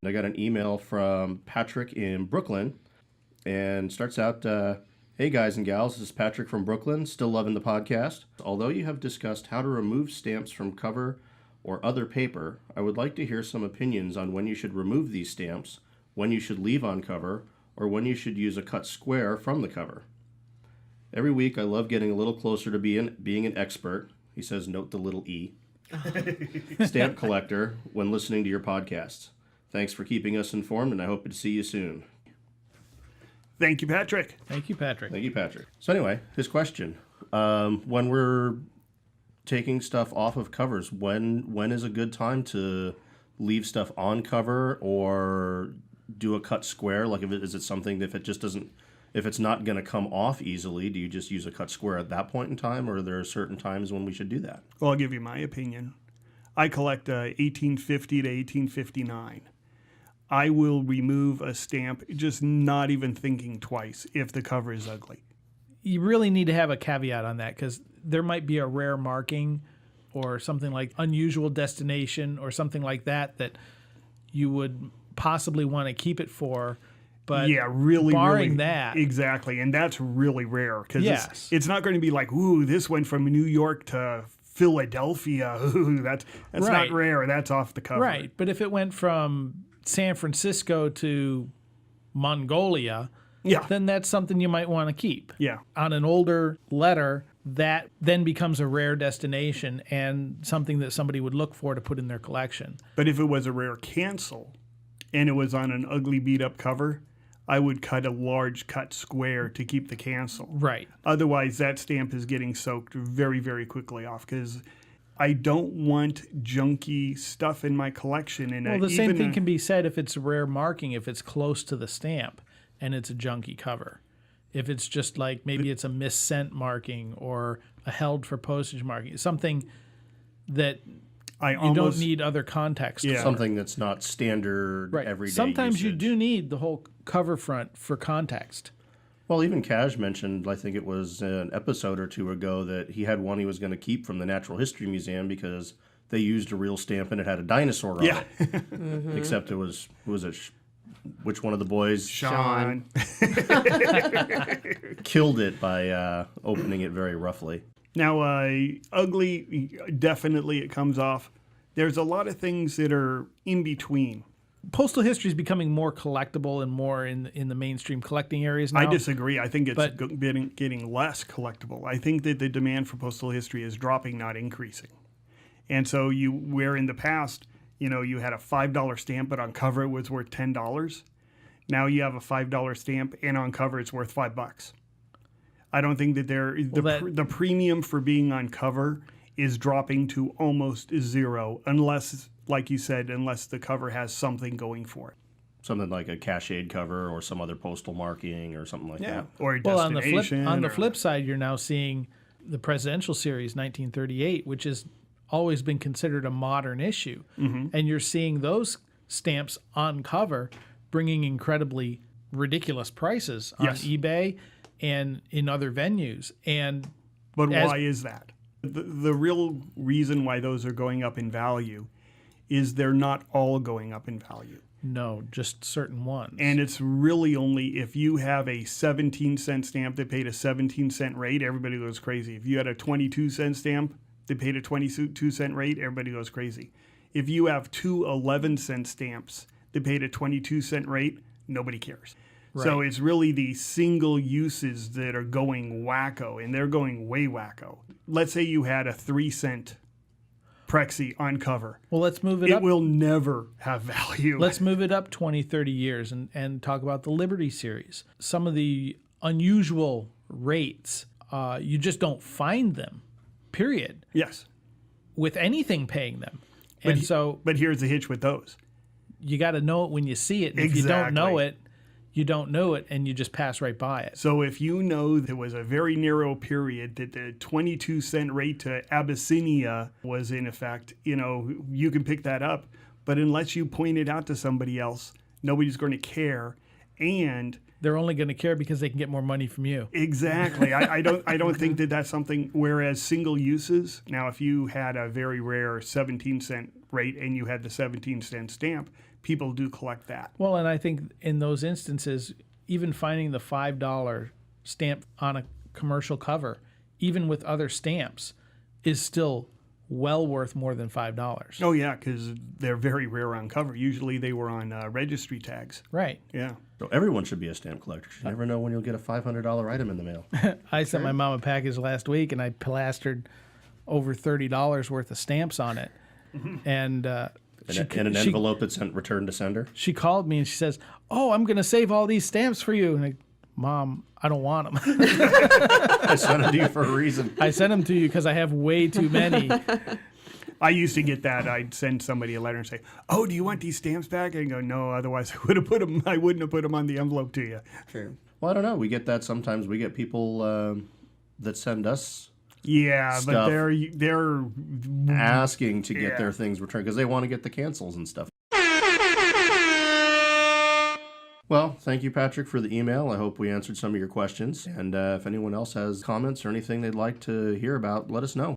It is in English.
I got an email from Patrick in Brooklyn and starts out, hey guys and gals, this is Patrick from Brooklyn, still loving the podcast. Although you have discussed how to remove stamps from cover or other paper, I would like to hear some opinions on when you should remove these stamps, when you should leave on cover, or when you should use a cut square from the cover. Every week I love getting a little closer to being an expert, he says, note the little E, stamp collector when listening to your podcasts. Thanks for keeping us informed, and I hope to see you soon. Thank you, Patrick. Thank you, Patrick. Thank you, Patrick. So anyway, his question. When we're taking stuff off of covers, when is a good time to leave stuff on cover or do a cut square? Like, is it something, if it's not going to come off easily, do you just use a cut square at that point in time, or are there certain times when we should do that? Well, I'll give you my opinion. I collect 1850 to 1859. I will remove a stamp just not even thinking twice if the cover is ugly. You really need to have a caveat on that because there might be a rare marking or something like unusual destination or something like that that you would possibly want to keep it for. But yeah, really, barring that. Exactly. And that's really rare because yes. it's not going to be like, ooh, this went from New York to Philadelphia. Ooh, that's right. not rare. That's off the cover. Right. But if it went from San Francisco to Mongolia, then that's something you might want to keep. Yeah. On an older letter, that then becomes a rare destination and something that somebody would look for to put in their collection. But if it was a rare cancel and it was on an ugly beat-up cover, I would cut a large cut square to keep the cancel. Right. Otherwise, that stamp is getting soaked very, very quickly off because I don't want junky stuff in my collection. And well, the same thing can be said if it's a rare marking, if it's close to the stamp and it's a junky cover. If it's just like maybe it's a missent marking or a held for postage marking, something that you don't need other context for. Something that's not standard everyday Sometimes usage. you do need the whole cover front for context. Well, even Cash mentioned, I think it was an episode or two ago, that he had one he was going to keep from the Natural History Museum because they used a real stamp and it had a dinosaur on it. Mm-hmm. Except it was, which one of the boys? Sean. Killed it by opening it very roughly. Now, ugly, definitely it comes off. There's a lot of things that are in between. Postal history is becoming more collectible and more in the mainstream collecting areas now. I disagree. I think it's getting less collectible. I think that the demand for postal history is dropping, not increasing. And so where in the past, you had a $5 stamp, but on cover it was worth $10. Now you have a $5 stamp, and on cover it's worth $5. I don't think that the premium for being on cover is dropping to almost zero unless, like you said, unless the cover has something going for it. Something like a cached cover or some other postal marking or something like that. Or a destination. On the flip side, you're now seeing the Presidential Series 1938, which has always been considered a modern issue. Mm-hmm. And you're seeing those stamps on cover bringing incredibly ridiculous prices on eBay and in other venues. But why is that? The real reason why those are going up in value is they're not all going up in value. No, just certain ones. And it's really only if you have a 17-cent stamp that paid a 17-cent rate, everybody goes crazy. If you had a 22-cent stamp that paid a 22-cent rate, everybody goes crazy. If you have two 11-cent stamps that paid a 22-cent rate, nobody cares. Right. So it's really the single uses that are going wacko, and they're going way wacko. Let's say you had a 3-cent Prexy on cover. Well, let's move it up. It will never have value. Let's move it up 20, 30 years and talk about the Liberty Series. Some of the unusual rates, you just don't find them, period. Yes. With anything paying them. But here's the hitch with those. You got to know it when you see it. And if you don't know it, you don't know it, and you just pass right by it. So if you know there was a very narrow period that the 22-cent rate to Abyssinia was in effect, you can pick that up. But unless you point it out to somebody else, nobody's going to care. And they're only going to care because they can get more money from you. Exactly. I don't think that that's something. Whereas single uses, now if you had a very rare 17-cent rate and you had the 17-cent stamp, people do collect that. Well, and I think in those instances, even finding the $5 stamp on a commercial cover, even with other stamps, is still well worth more than $5. Oh yeah, because they're very rare on cover. Usually they were on registry tags. Right. Yeah. So everyone should be a stamp collector. You never know when you'll get a $500 item in the mail. I sent my mom a package last week, and I plastered over $30 worth of stamps on it. And In an envelope that's sent return to sender. she called me and she says, "Oh, I'm going to save all these stamps for you." And I, Mom, I don't want them. I sent it to you for a reason. I sent them to you because I have way too many. I used to get that. I'd send somebody a letter and say, "Oh, do you want these stamps back?" And go, "No, otherwise I would have put them. I wouldn't have put them on the envelope to you." True. Well, I don't know. We get that sometimes. We get people that send us Yeah, but Stuff. they're asking to get Yeah. their things returned because they want to get the cancels and stuff. Well, thank you, Patrick, for the email. I hope we answered some of your questions. And if anyone else has comments or anything they'd like to hear about, let us know.